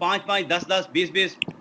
5-5, 10-10, 20-20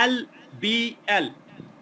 LBL,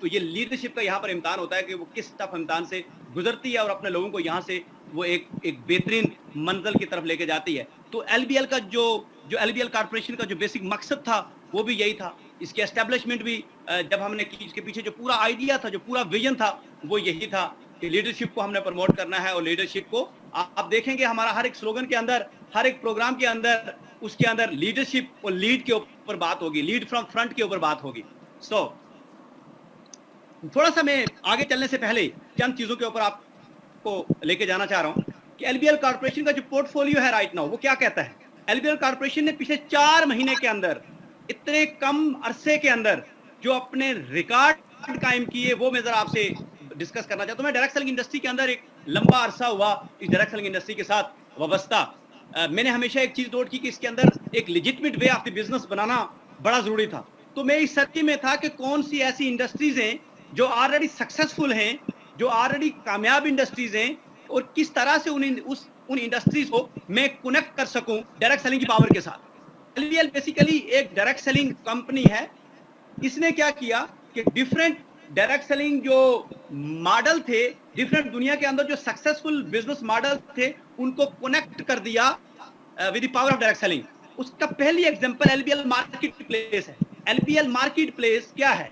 تو یہ leadership کا یہاں پر امتحان ہوتا ہے کہ وہ کس ٹف امتحان سے گزرتی ہے اور اپنے لوگوں کو یہاں سے وہ ایک بہترین منزل کی طرف لے کے جاتی ہے. تو ایل بی ایل کا جو ایل بی ایل کارپوریشن کا جو بیسک مقصد تھا وہ بھی یہی تھا. اس کی اسٹیبلشمنٹ بھی جب ہم نے کی, اس کے پیچھے جو پورا آئیڈیا تھا, جو پورا ویژن تھا, وہ یہی تھا کہ لیڈرشپ کو ہم نے پروموٹ کرنا ہے. اور لیڈرشپ کو آپ دیکھیں گے ہمارا ہر ایک سلوگن کے اندر, ہر ایک پروگرام کے اندر, اس کے اندر لیڈرشپ اور لیڈ کے اوپر بات ہوگی, لیڈ فرام فرنٹ کے اوپر بات ہوگی. سو تھوڑا سا میں آگے چلنے سے پہلے چند چیزوں کے اوپر آپ کو لے کے جانا چاہ رہا ہوں کہ ایل بی ایل کارپوریشن کا جو پورٹ فولیو ہے رائٹ ناؤ وہ کیا کہتا ہے. ایل بی ایل کارپوریشن نے پچھلے 4 مہینے کے اندر, اتنے کم عرصے کے اندر جو اپنے ریکارڈ قائم کیے, وہ میں ذرا آپ سے ڈسکس کرنا چاہتا ہوں. میں ڈائریکٹ سیلنگ انڈسٹری کے اندر ایک لمبا عرصہ ہوا اس ڈائریکٹ سیلنگ انڈسٹری کے ساتھ وابستہ. میں نے ہمیشہ ایک چیز نوٹ کی کہ اس کے اندر ایک legitimate way of the business بنانا بڑا ضروری تھا. تو میں اس سرچ میں تھا کہ کون سی ایسی انڈسٹریز ہیں جو آلریڈی سکسیسفل ہیں, جو آلریڈی کامیاب انڈسٹریز ہیں, اور کس طرح سے ان انڈسٹریز کو میں کنیکٹ کر سکوں ڈائریکٹ سیلنگ کی پاور کے ساتھ. ایل بی ایل بیسیکلی ایک ڈائریکٹ سیلنگ کمپنی ہے. اس نے کیا کیا کہ ڈفرینٹ ڈائریکٹ سیلنگ جو ماڈل تھے, ڈفرینٹ دنیا کے اندر جو سکسیسفل بزنس ماڈل تھے, ان کو کنیکٹ کر دیا with the power of direct selling. اس کا پہلی example L B L marketplace ہے. L B L marketplace کیا ہے؟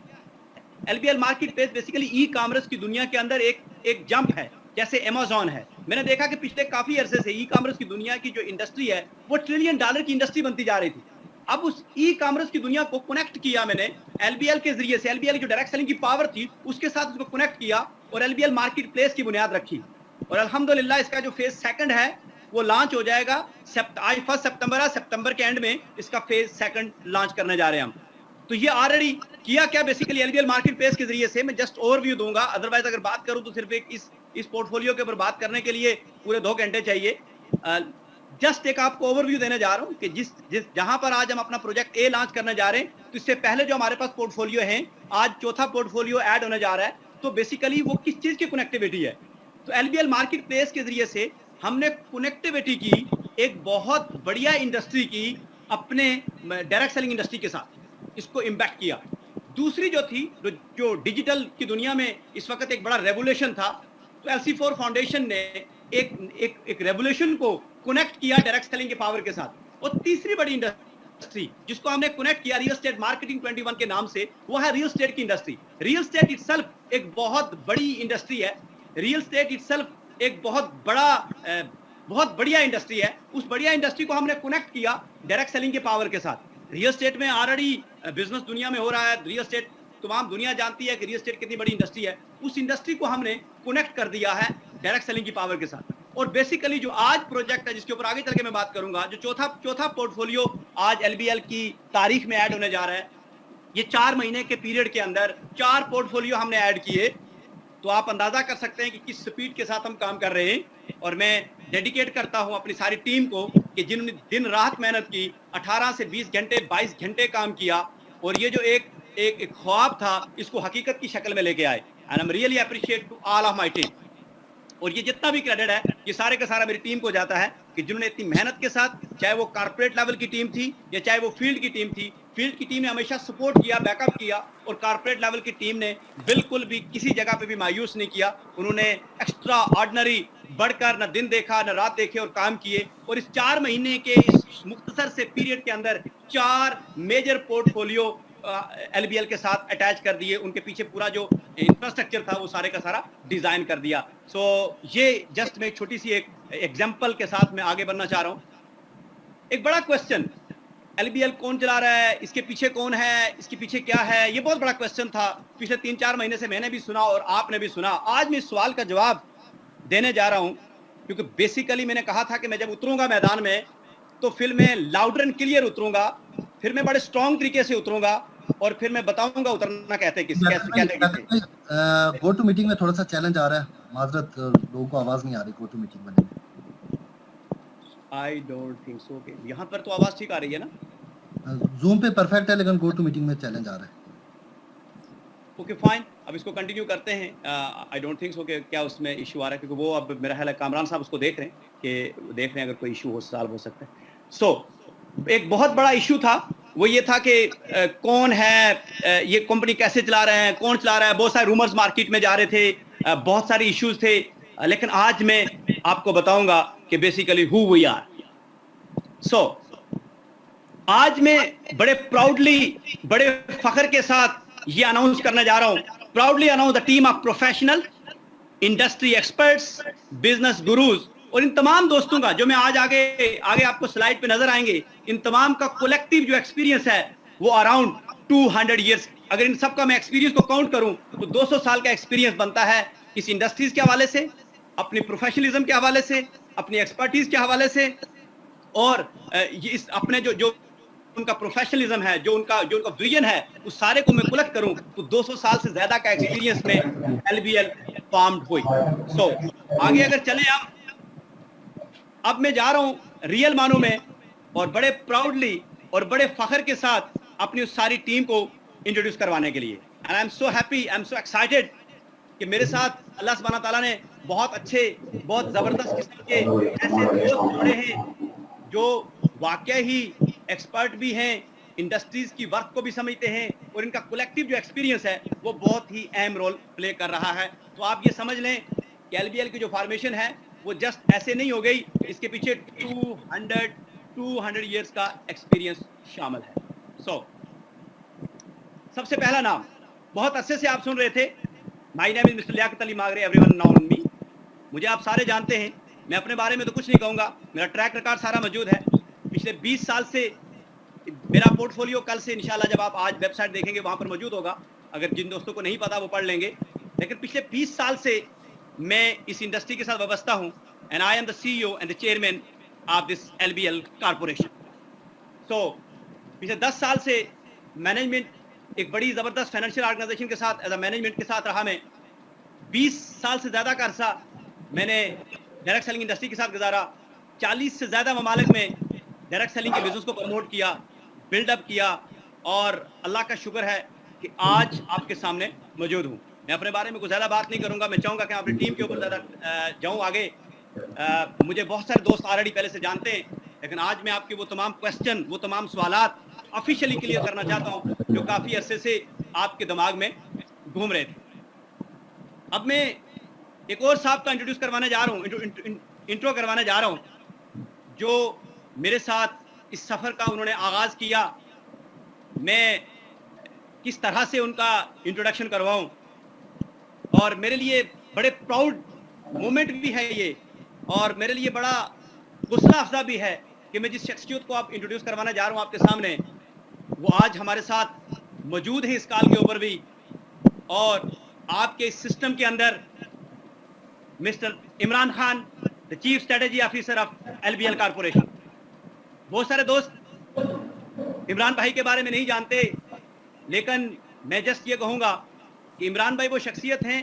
L B L marketplace basically ecommerce کی دنیا کے اندر ایک جمپ ہے, جیسے امیزون ہے. میں نے دیکھا کہ پچھلے کافی عرصے سے ای کامرس کی دنیا کی جو انڈسٹری ہے وہ $1 ٹریلین کی انڈسٹری بنتی جا رہی تھی. اب اس ای کامرس کی دنیا کو کنیکٹ کیا میں نے ایل بی ایل کے ذریعے سے. ایل بی ایل جو ڈائریکٹ سیلنگ کی پاور تھی اس کے ساتھ اس کو کنیکٹ کیا اور L B L market place کی بنیاد رکھی. اور الحمدللہ اس کا جو فیز سیکنڈ ہے وہ لانچ ہو جائے گا. آج 1 سپتمبر ہے, سپتمبر کے اینڈ میں اس کا فیز سیکنڈ لانچ کرنے جا رہے ہیں ہم. تو یہ آلریڈی کیا basically L B L marketplace کے ذریعے سے. میں جسٹ اوور ویو دوں گا, ادروائز اگر بات کروں تو صرف اس پورٹ فولیو کے اوپر بات کرنے کے لیے پورے 2 گھنٹے چاہیے. جسٹ ایک آپ کو اوور ویو دینے جا رہا ہوں کہ جہاں پر آج ہم اپنا پروجیکٹ اے لانچ کرنے جا رہے ہیں, تو اس سے پہلے جو ہمارے پاس پورٹ فولیو ہیں, آج چوتھا پورٹ فولیو ایڈ ہونے جا رہا ہے. تو بیسیکلی وہ کس چیز کی کنیکٹیوٹی ہے؟ تو L B L marketplace کے ذریعے سے ہم نے کنیکٹیوٹی کی ایک بہت بڑھیا انڈسٹری کی اپنے ڈائریکٹ سیلنگ انڈسٹری کے ساتھ, اس کو امپیکٹ کیا. دوسری جو تھی جو ڈیجیٹل کی دنیا میں اس وقت ایک بڑا ریولیوشن تھا, تو LC4 فاؤنڈیشن نے ایک ریولیوشن کو کنیکٹ کیا ڈائریکٹ سیلنگ کے پاور کے ساتھ. اور تیسری بڑی انڈسٹری جس کو ہم نے کنیکٹ کیا ریئل اسٹیٹ مارکیٹنگ 21 کے نام سے, وہ ہے ریئل اسٹیٹ کی industry. Real estate it self ایک بہت بڑی انڈسٹری ہے. ریئل اسٹیٹ اٹ سیلف ایک بہت بڑھیا انڈسٹری ہے. اس بڑھیا انڈسٹری کو ہم نے کنیکٹ کیا ڈائریکٹ سیلنگ کے پاور کے ساتھ. ریئل اسٹیٹ میں آلریڈی بزنس دنیا میں ہو رہا ہے. ریئل اسٹیٹ تمام دنیا جانتی ہے کہ ریئل اسٹیٹ کتنی بڑی انڈسٹری ہے. اس انڈسٹری کو ہم نے کنیکٹ کر دیا ہے ڈائریکٹ سیلنگ کی پاور کے ساتھ. اور بیسیکلی جو آج پروجیکٹ ہے جس کے اوپر آگے چل کے میں بات کروں گا, جو چوتھا پورٹ فولیو آج ایل بی ایل کی تاریخ میں ایڈ ہونے جا رہا ہے, یہ 4 مہینے کے پیریڈ کے اندر 4 پورٹ فولیو ہم نے ایڈ کیے. تو آپ اندازہ کر سکتے ہیں کہ کس سپیڈ کے ساتھ ہم کام کر رہے ہیں. اور میں ڈیڈیکیٹ کرتا ہوں اپنی ساری ٹیم کو کہ جنہوں نے دن رات محنت کی, 18 سے 20 گھنٹے 22 گھنٹے کام کیا, اور یہ جو ایک خواب تھا اس کو حقیقت کی شکل میں لے کے آئے. And I am really appreciate to all of my team. اور یہ جتنا بھی کریڈٹ ہے یہ سارے کا سارا میری ٹیم کو جاتا ہے کہ جنہوں نے اتنی محنت کے ساتھ, چاہے وہ کارپوریٹ لیول کی ٹیم تھی یا چاہے وہ فیلڈ کی ٹیم تھی, فیلڈ کی ٹیم نے ہمیشہ سپورٹ کیا, بیک اپ کیا, اور کارپوریٹ لیول کی ٹیم نے بالکل بھی کسی جگہ پہ بھی مایوس نہیں کیا. انہوں نے ایکسٹرا آرڈنری بڑھ کر نہ دن دیکھا نہ رات دیکھے اور کام کیے. اور اس 4 مہینے کے اس مختصر سے پیریڈ کے اندر 4 major portfolio L B L کے ساتھ اٹیچ کر دیے. ان کے پیچھے پورا جو انفراسٹرکچر تھا وہ سارے کا سارا ڈیزائن کر دیا. سو یہ جسٹ میں ایک چھوٹی سی ایک ایگزامپل کے ساتھ میں آگے بڑھنا چاہ رہا ہوں. ایک بڑا کوشچن, ایل بی ایل کون چلا رہا ہے, اس کے پیچھے کون ہے, اس کے پیچھے کیا ہے, یہ بہت بڑا کوشچن تھا. پچھلے 3-4 مہینے سے میں نے بھی سنا اور آپ نے بھی سنا. آج میں اس سوال کا جواب دینے جا رہا ہوں کیونکہ بیسیکلی میں نے کہا تھا کہ میں جب اتروں گا میدان میں تو پھر میں لاؤڈر اینڈ کلیئر اتروں گا, پھر میں بڑے اسٹرانگ طریقے سے اتروں گا, اور پھر میں بتاؤں گا اترنا کہتے کیسے. گو ٹو میٹنگ میں تھوڑا سا چیلنج آ رہا ہے, معذرت, لوگوں کو آواز نہیں آ رہی گو ٹو میٹنگ میں. I don't think so. یہاں پر تو آواز ٹھیک آ رہی ہے نا, زوم پہ پرفیکٹ ہے, لیکن گو ٹو میٹنگ میں چیلنج آ رہا ہے. اوکے فائن, اب اس کو کنٹینیو کرتے ہیں. آئی ڈونٹ تھنک سو کہ کیا اس میں ایشو آ رہا ہے, کیونکہ وہ اب میرا خیال ہے کامران صاحب اس کو دیکھ رہے ہیں کہ اگر کوئی ایشو سالو ہو سکتا ہے. سو ایک بہت بڑا ایشو تھا وہ یہ تھا کہ کون ہے یہ کمپنی کیسے چلا رہے ہیں, کون چلا رہا ہے. بہت سارے رومرز مارکیٹ میں جا رہے تھے, بہت ساری ایشوز تھے, لیکن آج میں آپ کو بتاؤں گا کہ بیسیکلی ہو وی آر. سو آج میں بڑے پراؤڈلی, بڑے فخر کے ساتھ یہ اناؤنس کرنا جا رہا ہوں, proudly announce the team of professional industry experts, business gurus, اور ان تمام دوستوں کا جو میں آج آگے آپ کو سلائیڈ پہ نظر آئیں گے, ان تمام کا کولیکٹیو جو ایکسپیرینس ہے وہ اراؤنڈ 200 ایئرس. اگر ان سب کا میں ایکسپیرینس کو کاؤنٹ کروں تو 200 سال کا ایکسپیرینس بنتا ہے اس انڈسٹریز کے حوالے سے, اپنی پروفیشنلزم کے حوالے سے, اپنی ایکسپرٹیز کے حوالے سے, اور اس اپنے جو ان کا پروفیشنلزم ہے, جو ان کا ویژن ہے, اس سارے کو میں کلیکٹ کروں تو 200 سال سے زیادہ کا ایکسپیرینس میں LBL فارمڈ ہوئی. سو آگے اگر چلیں اب میں جا رہا ہوں ریئل معنوں میں اور بڑے پراؤڈلی اور بڑے فخر کے ساتھ اپنی اس ساری ٹیم کو انٹروڈیوس کروانے کے لیے. And I am so happy, I am so excited کہ میرے ساتھ اللہ سبحانہ تعالیٰ نے بہت اچھے, بہت زبردست قسم کے ایسے دوست جوڑے ہیں جو واقعہ ہی ایکسپرٹ بھی ہیں, انڈسٹریز کی ورک کو بھی سمجھتے ہیں, اور ان کا کولیکٹیو جو ایکسپیرینس ہے وہ بہت ہی اہم رول پلے کر رہا ہے. تو آپ یہ سمجھ لیں کہ LBL کی جو فارمیشن ہے وہ جسٹ ایسے نہیں ہو گئی, اس کے پیچھے 200 ایئرس کا ایکسپیرینس شامل ہے. سو سب سے پہلا نام, بہت عرصے سے آپ سن رہے تھے, مائی نیم از mister Liaquat Ali Magray, every one نون می. مجھے آپ سارے جانتے ہیں, میں اپنے بارے میں تو کچھ نہیں کہوں گا, میرا ٹریک ریکارڈ سارا موجود ہے. پچھلے 20 سال سے میرا پورٹ فولیو کل سے انشاءاللہ جب آپ آج ویب سائٹ دیکھیں گے وہاں پر موجود ہوگا, اگر جن دوستوں کو نہیں پتا وہ پڑھ لیں گے. لیکن پچھلے 20 سال سے میں اس انڈسٹری کے ساتھ وابستہ ہوں, and I am the CEO and the chairman of this LBL corporation. So پچھلے 10 سال سے مینجمنٹ ایک بڑی زبردست فائنینشیل آرگنائزیشن کے ساتھ ایز اے مینجمنٹ کے ساتھ رہا. میں 20 سال سے زیادہ کا عرصہ میں نے ڈائریکٹ سیلنگ انڈسٹری کے ساتھ گزارا. 40 سے زیادہ ممالک میں ڈائریکٹ سیلنگ کے بزنس کو پروموٹ کیا, بلڈ اپ کیا, اور اللہ کا شکر ہے کہ آج آپ کے سامنے موجود ہوں. میں اپنے بارے میں کچھ زیادہ بات نہیں کروں گا, میں چاہوں گا کہ اپنی ٹیم کے اوپر زیادہ جاؤں آگے. مجھے بہت سارے دوست آلریڈی پہلے سے جانتے ہیں, لیکن آج میں آپ کے وہ تمام کویسچن, وہ تمام سوالات آفیشیلی کلیئر کرنا چاہتا ہوں جو کافی عرصے سے آپ کے دماغ میں گھوم رہے تھے. اب میں ایک اور صاحب کا انٹروڈیوس کروانے جا رہا ہوں, انٹرو کروانے جا رہا ہوں, جو میرے ساتھ اس سفر کا انہوں نے آغاز کیا. میں کس طرح سے ان کا انٹروڈکشن کرواؤں, اور میرے لیے بڑے پراؤڈ مومنٹ بھی ہے یہ, اور میرے لیے بڑا حوصلہ افزا بھی ہے کہ میں جس شخصیت کو آپ انٹروڈیوس کروانے جا رہا ہوں آپ کے سامنے, وہ آج ہمارے ساتھ موجود ہے اس کال کے اوپر بھی. اور آپ کے اس سسٹم کے اندر mister Imran Khan, the chief strategy officer of LBL corporation. بہت سارے دوست عمران بھائی کے بارے میں نہیں جانتے, لیکن میں جسٹ یہ کہوں گا کہ عمران بھائی وہ شخصیت ہیں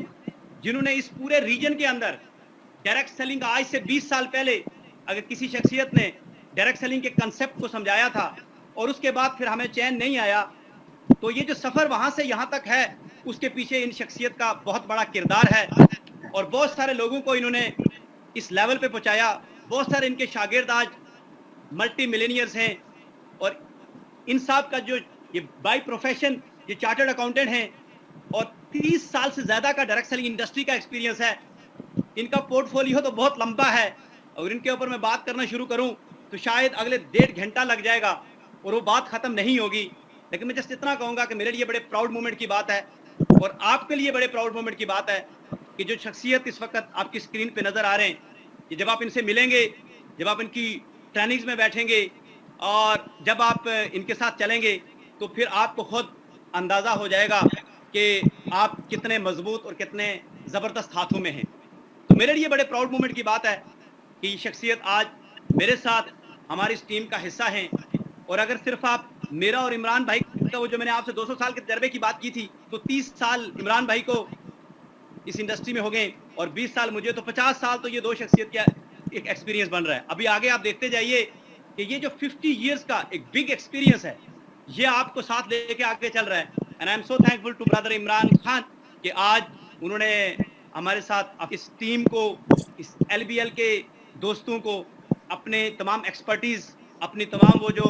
جنہوں نے اس پورے ریجن کے اندر ڈائریکٹ سیلنگ آج سے 20 سال پہلے اگر کسی شخصیت نے ڈائریکٹ سیلنگ کے کنسپٹ کو سمجھایا تھا اور اس کے بعد پھر ہمیں چین نہیں آیا, تو یہ جو سفر وہاں سے یہاں تک ہے اس کے پیچھے ان شخصیت کا بہت بڑا کردار ہے, اور بہت سارے لوگوں کو انہوں نے اس لیول پہ پہنچایا. بہت سارے ان کے شاگرد آج ملٹی ملینئرز ہیں, اور ان صاحب کا جو یہ بائی پروفیشن یہ چارٹرڈ اکاؤنٹنٹ ہیں اور 30 سال سے زیادہ کا ڈائریکٹ سیلنگ انڈسٹری کا ایکسپیرینس ہے. ان کا پورٹ فولیو تو بہت لمبا ہے, اور ان کے اوپر میں بات کرنا شروع کروں تو شاید اگلے 1.5 گھنٹہ لگ جائے گا اور وہ بات ختم نہیں ہوگی. لیکن میں جسٹ اتنا کہوں گا کہ میرے لیے بڑے پراؤڈ مومنٹ کی بات ہے, اور آپ کے لیے بڑے پراؤڈ مومنٹ کی بات ہے کہ جو شخصیت اس وقت آپ کی اسکرین پہ نظر آ رہے ہیں, کہ جب آپ ان سے ملیں گے, جب آپ ان کی ٹریننگز میں بیٹھیں گے, اور جب آپ ان کے ساتھ چلیں گے, تو پھر آپ کو خود اندازہ ہو جائے گا کہ آپ کتنے مضبوط اور کتنے زبردست ہاتھوں میں ہیں. تو میرے لیے بڑے پراؤڈ مومنٹ کی بات ہے کہ یہ شخصیت آج میرے ساتھ ہماری اس ٹیم کا حصہ ہیں. اور اگر صرف آپ میرا اور عمران بھائی کا وہ جو میں نے آپ سے 200 سال کے تجربے کی بات کی تھی, تو 30 سال عمران بھائی کو اس انڈسٹری میں ہو گئے اور 20 سال مجھے, تو 50 سال تو یہ دو شخصیت کا ایک ایکسپیرینس بن رہا ہے. ابھی آگے آپ دیکھتے جائیے کہ یہ جو 50 ایئرس کا ایک بگ ایکسپیرینس ہے یہ آپ کو ساتھ لے کے آگے چل رہا ہے. And I am so thankful to brother Imran Khan کہ آج انہوں نے ہمارے ساتھ اس ٹیم کو, اس LBL کے دوستوں کو اپنے تمام ایکسپرٹیز, اپنی تمام وہ جو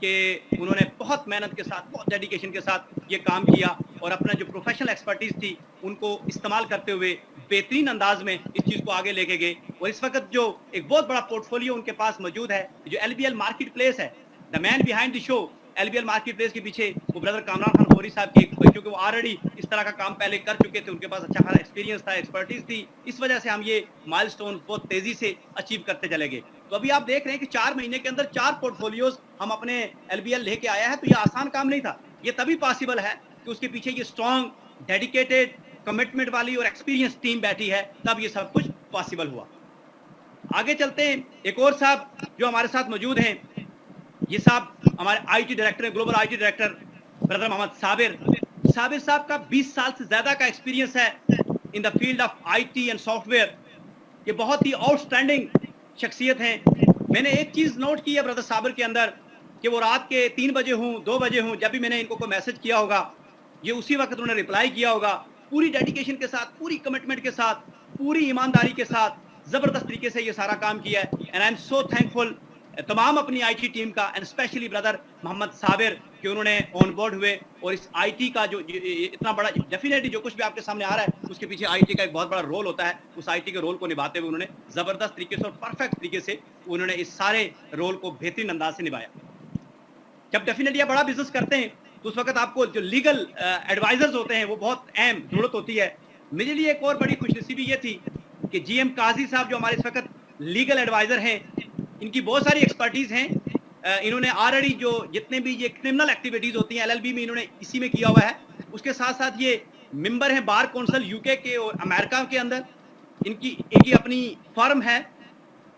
کہ انہوں نے بہت محنت کے ساتھ بہت ڈیڈیکیشن کے ساتھ یہ کام کیا اور اپنا جو پروفیشنل ایکسپرٹیز تھی ان کو استعمال کرتے ہوئے بہترین انداز میں اس چیز کو آگے لے کے گئے. اور اس وقت جو ایک بہت بڑا پورٹ فولیو ان کے پاس موجود ہے, جو LBL مارکیٹ پلیس ہے, the man behind the show LBL marketplace کے پیچھے وہ بردر کامران خان خوری صاحب کی, کیونکہ وہ آلریڈی اس طرح کا کام پہلے کر چکے تھے, ان کے پاس اچھا خاصا ایکسپیرینس تھا, ایکسپرٹیز تھی, اس وجہ سے ہم یہ مائل سٹون بہت تیزی سے اچیو کرتے چلے گئے. تو ابھی آپ دیکھ رہے ہیں کہ 4 مہینے کے اندر 4 پورٹ فولیوز ہم اپنے LBL لے کے آیا ہے. تو یہ آسان کام نہیں تھا, یہ تبھی پاسبل ہے کہ اس کے پیچھے یہ اسٹرانگ ڈیڈیکیٹڈ کمٹمنٹ والی اور ایکسپیرینس ٹیم بیٹھی ہے, تب یہ سب کچھ پاسبل ہوا. آگے چلتے ہیں, ایک اور صاحب جو ہمارے ساتھ موجود ہیں, یہ صاحب ہمارے IT ڈائریکٹر ہیں, global IT director brother Muhammad Sabir. Sabir صاحب کا 20 سال سے زیادہ کا ایکسپیرینس ہے in the field of IT and software. یہ بہت ہی آؤٹ اسٹینڈنگ شخصیت ہیں. میں نے ایک چیز نوٹ کی ہے برادر صابر کے اندر کہ وہ رات کے 3 بجے ہوں 2 بجے ہوں, جب بھی میں نے ان کو کوئی میسج کیا ہوگا یہ اسی وقت انہوں نے رپلائی کیا ہوگا, پوری ڈیڈیکیشن کے ساتھ, پوری کمٹمنٹ کے ساتھ, پوری ایمانداری کے ساتھ, زبردست طریقے سے یہ سارا کام کیا ہے. And I am so thankful تمام اپنی IT ٹیم کا, اینڈ اسپیشلی برادر محمد صابر کہ انہوں نے آن بورڈ ہوئے اور اس IT کا جو اتنا بڑا, ڈیفینیٹلی جو کچھ بھی آپ کے سامنے آ رہا ہے اس کے پیچھے IT کا ایک بہت بڑا رول ہوتا ہے. اس IT کے رول کو نبھاتے ہوئے انہوں نے زبردست طریقے سے اور پرفیکٹ طریقے سے انہوں نے اس سارے رول کو بہترین انداز سے نبھایا. جب ڈیفینیٹلی آپ بڑا بزنس کرتے ہیں تو اس وقت آپ کو جو لیگل ایڈوائزرز ہوتے ہیں وہ بہت اہم ضرورت ہوتی ہے. میرے لیے ایک اور بڑی خوش نصیبی یہ تھی کہ GM قاضی صاحب جو ہمارے اس وقت لیگل ایڈوائزر ہیں, ان کی بہت ساری ایکسپرٹیز ہیں. انہوں نے آلریڈی جو جتنے بھی یہ کرمنل ایکٹیویٹیز ہوتی ہیں LLB میں انہوں نے اسی میں کیا ہوا ہے. اس کے ساتھ ساتھ یہ ممبر ہیں بار کونسل UK کے اور امریکہ کے اندر. ان کی ایک ہی اپنی فرم ہے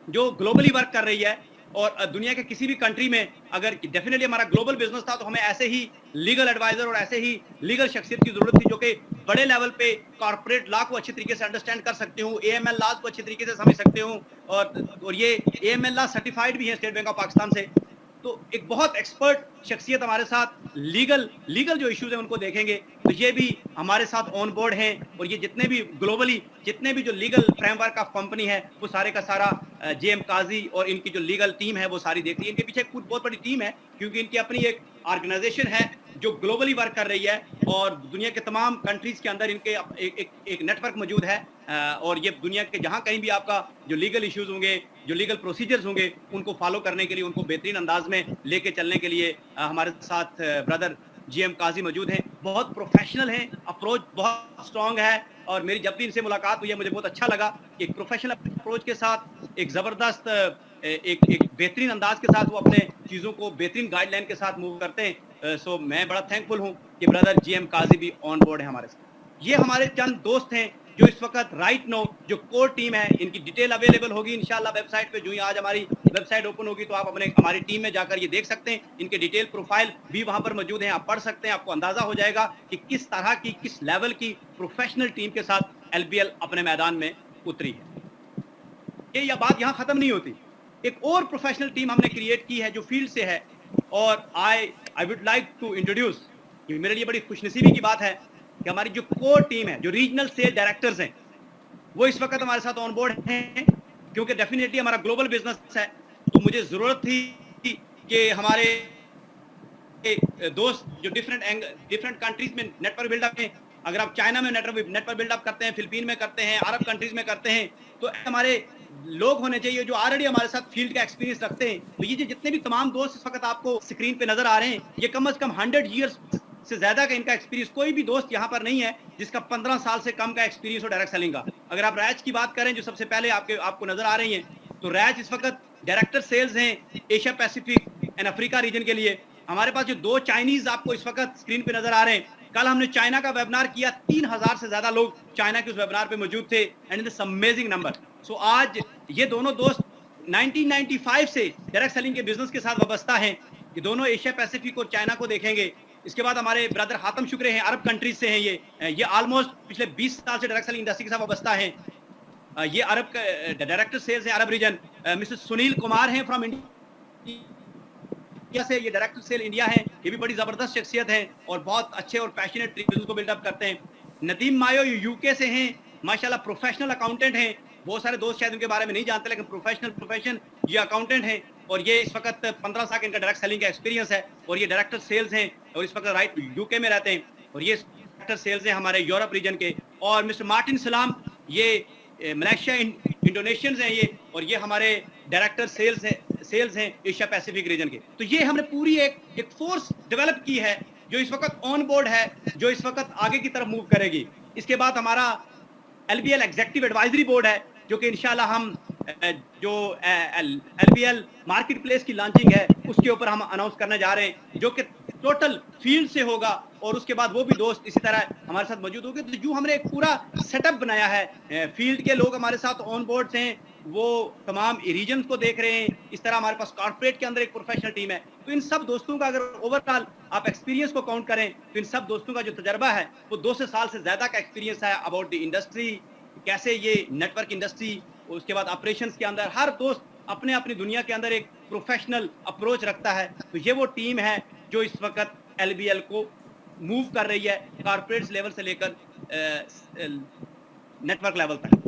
جو گلوبلی ورک کر رہی ہے, اور دنیا کے کسی بھی کنٹری میں اگر ڈیفینیٹلی ہمارا گلوبل بزنس تھا تو ہمیں ایسے ہی لیگل ایڈوائزر اور ایسے ہی لیگل شخصیت کی ضرورت تھی جو کہ بڑے لیول پہ کارپوریٹ لا کو اچھی طریقے سے انڈرسٹینڈ کر سکتے ہوں, AML لاز کو اچھی طریقے سے سمجھ سکتے ہوں, اور یہ AML لا سرٹیفائڈ بھی ہیں اسٹیٹ بینک آف پاکستان سے. تو ایک بہت ایکسپرٹ شخصیت ہمارے ساتھ لیگل جو ایشوز ہیں ان کو دیکھیں گے, تو یہ بھی ہمارے ساتھ آن بورڈ ہیں. اور یہ جتنے بھی گلوبلی جتنے بھی جو legal frame work of company ہے وہ سارے کا سارا GM قاضی اور ان کی جو لیگل ٹیم ہے وہ ساری دیکھتی ہے. ان کے پیچھے ایک بہت بڑی ٹیم ہے کیونکہ ان کی اپنی ایک آرگنائزیشن ہے جو گلوبلی ورک کر رہی ہے, اور دنیا کے تمام کنٹریز کے اندر ان کے ایک نیٹ ورک موجود ہے. اور یہ دنیا کے جہاں کہیں بھی آپ کا جو لیگل ایشوز ہوں گے, جو لیگل پروسیجرز ہوں گے, ان کو فالو کرنے کے لیے, ان کو بہترین انداز میں لے کے چلنے کے لیے ہمارے ساتھ برادر GM قاضی موجود ہیں. بہت پروفیشنل ہیں, اپروچ بہت اسٹرانگ ہے, اور میری جب بھی ان سے ملاقات ہوئی ہے مجھے بہت اچھا لگا کہ ایک پروفیشنل اپروچ کے ساتھ, ایک زبردست ایک بہترین انداز کے ساتھ وہ اپنے چیزوں کو بہترین گائیڈ لائن کے ساتھ موو کرتے ہیں. سو میں بڑا تھینکفل ہوں کہ برادر GM قاضی بھی آن بورڈ ہے ہمارے ساتھ. یہ ہمارے چند دوست ہیں جو اس وقت رائٹ نو جو کور ٹیم ہے, ان کی ڈیٹیل اویلیبل ہوگی انشاءاللہ ویب سائٹ پہ. جو ہی آج ہماری ویب سائٹ اوپن ہوگی تو آپ ہماری ٹیم میں جا کر یہ دیکھ سکتے ہیں. ان کے ڈیٹیل پروفائل بھی وہاں پر موجود ہیں, آپ پڑھ سکتے ہیں. آپ کو اندازہ ہو جائے گا کہ کس طرح کی, کس لیول کی پروفیشنل ٹیم کے ساتھ LBL اپنے میدان میں اتری ہے. یہ بات یہاں ختم نہیں ہوتی, ایک اور پروفیشنل ٹیم ہم نے کریٹ کی ہے جو فیلڈ سے ہے, اور I would like to introduce, یہ میرے لیے بڑی خوش نصیبی کی بات ہے کہ ہماری جو کور ٹیم ہے, جو ریجنل سیل ڈائریکٹرز ہیں, وہ اس وقت ہمارے ساتھ آن بورڈ ہیں. کیونکہ ڈیفینیٹلی ہمارا گلوبل بزنس ہے تو مجھے ضرورت تھی کہ ہمارے دوست جو ڈفرینٹ کنٹریز میں نیٹ ورک بلڈ اپ ہیں, اگر آپ چائنا میں نیٹ ورک بلڈ اپ کرتے ہیں, فلپین میں کرتے ہیں, عرب کنٹریز میں کرتے ہیں, تو ہمارے لوگ ہونے چاہیے جو آلریڈی ہمارے ساتھ فیلڈ کا ایکسپیرینس رکھتے ہیں. تو یہ جتنے بھی تمام دوست اس وقت آپ کو اسکرین پہ نظر آ رہے ہیں, یہ کم از کم 100 ایئرس سے زیادہ کا ان کا ایکسپیرینس. کوئی بھی دوست یہاں پر نہیں ہے جس کا 15 سال سے کم کا ایکسپیرینس ہو ڈائریکٹ سیلنگ کا. اگر آپ ریچ کی بات کریں جو سب سے پہلے آپ کو نظر آ رہی ہیں, تو ریچ اس وقت ڈائریکٹر سیلز ہیں Asia Pacific and Africa region کے لیے. ہمارے پاس جو 2 چائنیز آپ کو اس وقت اسکرین پہ نظر آ رہے ہیں, کل ہم نے چائنا کا ویبنار کیا, 3000 سے زیادہ لوگ چائنا کے اس ویبنار پہ موجود تھے, اینڈ اٹس امیزنگ نمبر. سو آج یہ دونوں دوست 1995 سے ڈائریکٹ سیلنگ کے بزنس کے ساتھ وابستہ ہیں. یہ دونوں ایشیا پیسیفک اور چائنا کو دیکھیں گے. اس کے بعد ہمارے برادر حاتم شکرے ہیں, عرب کنٹریز سے ہیں, یہ آلموسٹ پچھلے 20 سال سے ڈائریکٹ سیلنگ انڈسٹری کے ساتھ وابستہ ہیں. یہ عرب ڈائریکٹر سیلز ہیں عرب ریجن. مسٹر سنیل کمار ہیں فرام انڈیا سے, یہ ڈائریکٹر سیل انڈیا ہیں. یہ بھی بڑی زبردست شخصیت ہیں اور بہت اچھے اور پیشنیٹ بزنس کو بلڈ اپ کرتے ہیں. ندیم مایو UK سے ہیں, ماشاءاللہ پروفیشنل اکاؤنٹنٹ ہیں. بہت سارے دوست شاید ان کے بارے میں نہیں جانتے لیکن پروفیشن یہ اکاؤنٹنٹ ہیں. اور یہ اس وقت 15 سال کا ان کا ڈائریکٹ سیلنگ کا ایکسپیرینس ہے اور یہ ڈائریکٹر سیلز ہیں اور اس وقت رائٹ یو کے میں رہتے ہیں اور یہ ڈائریکٹر سیلز ہیں ہمارے یورپ ریجن کے. اور مسٹر مارٹن سلام یہ ملیشیا انڈونیشینز ہیں یہ اور یہ ہمارے ڈائریکٹر سیلز ہیں ایشیا پیسیفک ریجن کے. تو یہ ہم نے پوری ایک فورس ڈیولپ کی ہے جو اس وقت آن بورڈ ہے, جو اس وقت آگے کی طرف موو کرے گی. اس کے بعد ہمارا LBL ایگزیکٹو ایڈوائزری بورڈ ہے جو کہ انشاءاللہ ہم جو LBL مارکیٹ پلیس کی لانچنگ ہے اس کے اوپر ہم اناؤنس کرنے جا رہے ہیں جو کہ ٹوٹل فیلڈ سے ہوگا اور اس کے بعد وہ بھی دوست اسی طرح ہمارے ساتھ موجود ہوں گے. تو جو ہم نے ایک پورا سیٹ اپ بنایا ہے, فیلڈ کے لوگ ہمارے ساتھ آن بورڈ ہیں, وہ تمام ریجنز کو دیکھ رہے ہیں. اس طرح ہمارے پاس کارپوریٹ کے اندر ایک پروفیشنل ٹیم ہے. تو ان سب دوستوں کا اگر اوور آل آپ ایکسپیرینس کو کاؤنٹ کریں تو ان سب دوستوں کا جو تجربہ ہے وہ 2 سال سے زیادہ کا ایکسپیرینس ہے اباؤٹ دی انڈسٹری, کیسے یہ نیٹ ورک انڈسٹری, اس کے بعد آپریشنز کے اندر ہر دوست اپنے اپنی دنیا کے اندر ایک پروفیشنل اپروچ رکھتا ہے. تو یہ وہ ٹیم ہے جو اس وقت LBL کو موو کر رہی ہے کارپوریٹ لیول سے لے کر نیٹ ورک لیول تک.